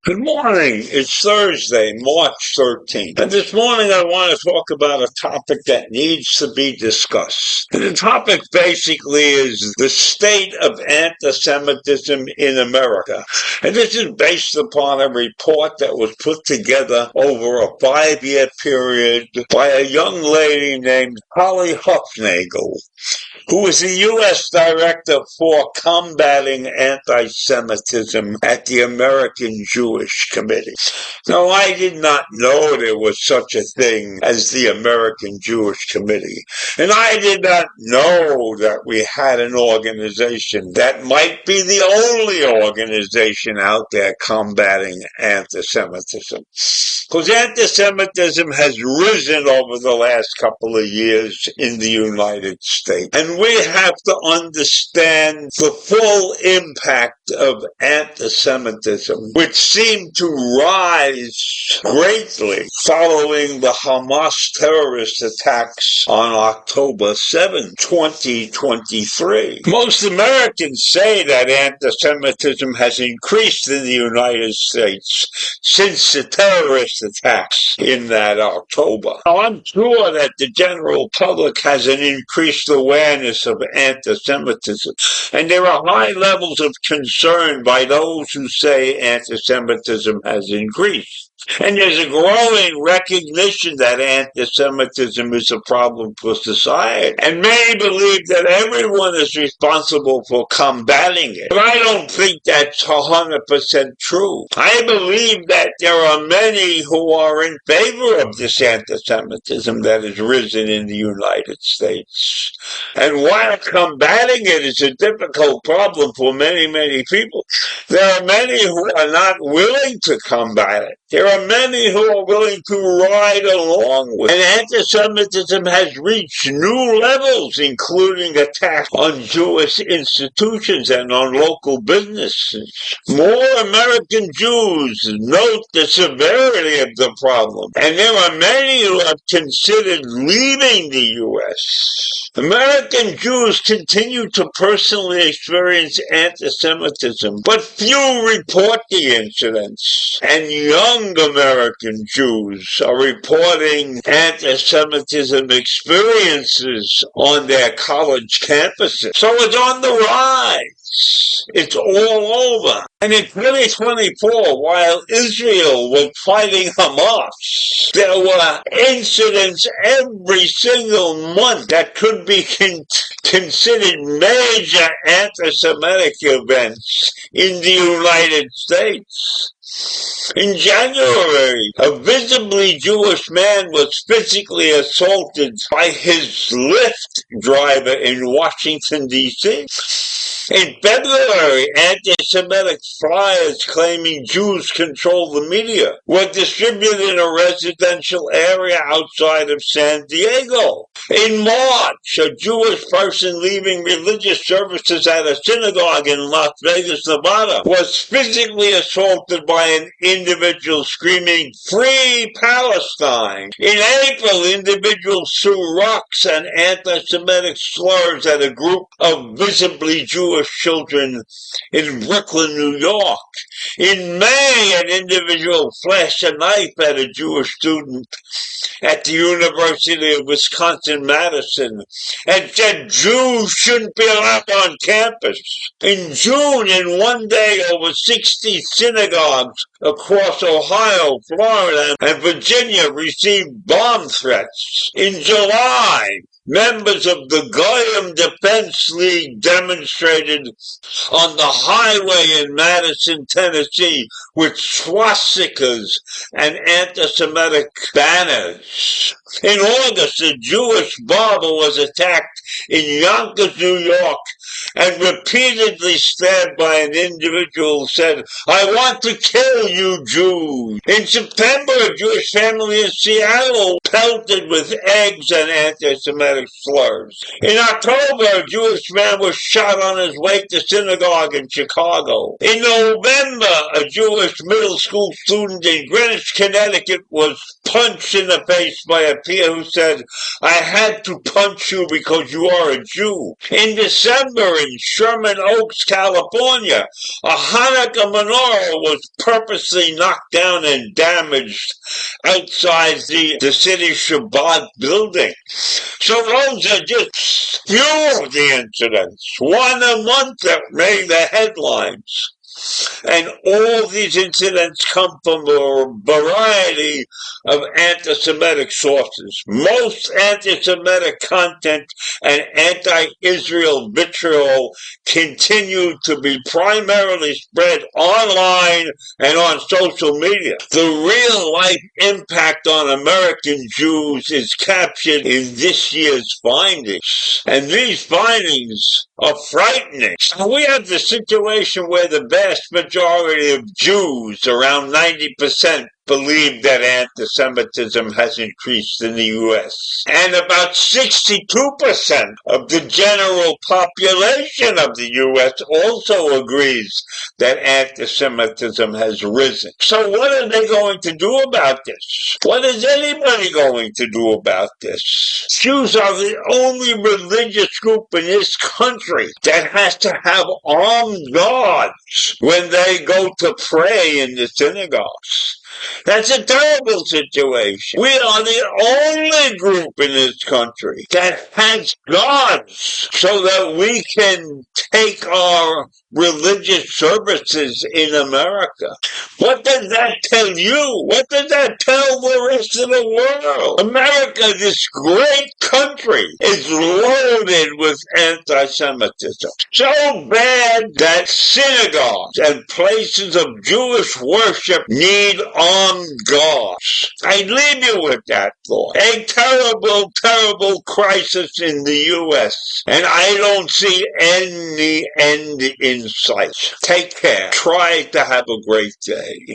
Good morning. It's Thursday, March 13th. And this morning I want to talk about a topic that needs to be discussed. And the topic basically is the state of anti-Semitism in America. And this is based upon a report that was put together over a 5-year period by a young lady named Holly Huffnagel, who is the U.S. Director for Combating Anti-Semitism at the American Jewish Committee. Now, I did not know there was such a thing as the American Jewish Committee, and I did not know that we had an organization that might be the only organization out there combating anti-Semitism. Because anti-Semitism has risen over the last couple of years in the United States. And we have to understand the full impact of anti-Semitism, which seemed to rise greatly following the Hamas terrorist attacks on October 7, 2023. Most Americans say that anti-Semitism has increased in the United States since the terrorist attacks in that October. Now, I'm sure that the general public has an increased awareness of anti-Semitism, and there are high levels of concern by those who say anti-Semitism has increased. And there's a growing recognition that anti-Semitism is a problem for society. And many believe that everyone is responsible for combating it. But I don't think that's 100% true. I believe that there are many who are in favor of this anti-Semitism that has risen in the United States. And while combating it is a difficult problem for many, many people, there are many who are not willing to combat it. There are many who are willing to ride along with it. And anti-Semitism has reached new levels, including attacks on Jewish institutions and on local businesses. More American Jews note the severity of the problem, and there are many who have considered leaving the U.S. American Jews continue to personally experience anti-Semitism, but few report the incidents. And young American Jews are reporting anti-Semitism experiences on their college campuses. So it's on the rise. It's all over. And in 2024, while Israel was fighting Hamas, there were incidents every single month that could be considered major anti-Semitic events in the United States. In January, a visibly Jewish man was physically assaulted by his Lyft driver in Washington, D.C. In February, anti-Semitic flyers claiming Jews control the media were distributed in a residential area outside of San Diego. In March, a Jewish person leaving religious services at a synagogue in Las Vegas, Nevada, was physically assaulted by an individual screaming, "Free Palestine!" In April, individuals threw rocks and anti-Semitic slurs at a group of visibly Jewish children in Brooklyn, New York. In May, an individual flashed a knife at a Jewish student at the University of Wisconsin-Madison and said Jews shouldn't be allowed on campus. In June, in one day, over 60 synagogues across across Ohio, Florida, and Virginia received bomb threats. In July, members of the Goyim Defense League demonstrated on the highway in Madison, Tennessee, with swastikas and anti-Semitic banners. In August, a Jewish barber was attacked in Yonkers, New York, and repeatedly stabbed by an individual who said, "I want to kill you Jews." In September, a Jewish family in Seattle pelted with eggs and anti-Semitic slurs. In October, a Jewish man was shot on his way to synagogue in Chicago. In November, a Jewish middle school student in Greenwich, Connecticut was punched in the face by a peer who said, "I had to punch you because you are a Jew." In December, in Sherman Oaks, California, a Hanukkah menorah was purposely knocked down and damaged outside the city Shabbat building. So those are just few of the incidents, one a month that made the headlines. And all these incidents come from a variety of anti-Semitic sources. Most anti-Semitic content and anti-Israel vitriol continue to be primarily spread online and on social media. The real-life impact on American Jews is captured in this year's findings. And these findings are frightening. We have the situation where the vast majority of Jews, around 90%, believe that anti-Semitism has increased in the U.S. And about 62% of the general population of the U.S. also agrees that anti-Semitism has risen. So what are they going to do about this? What is anybody going to do about this? Jews are the only religious group in this country that has to have armed guards when they go to pray in the synagogues. That's a terrible situation. We are the only group in this country that has guards so that we can take our religious services in America. What does that tell you? What does that tell the rest of the world? America, this great country, is loaded with anti-Semitism. So bad that synagogues and places of Jewish worship need armed guards. I leave you with that thought. A terrible, terrible crisis in the U.S. And I don't see any end in sight. Take care. Try to have a great day.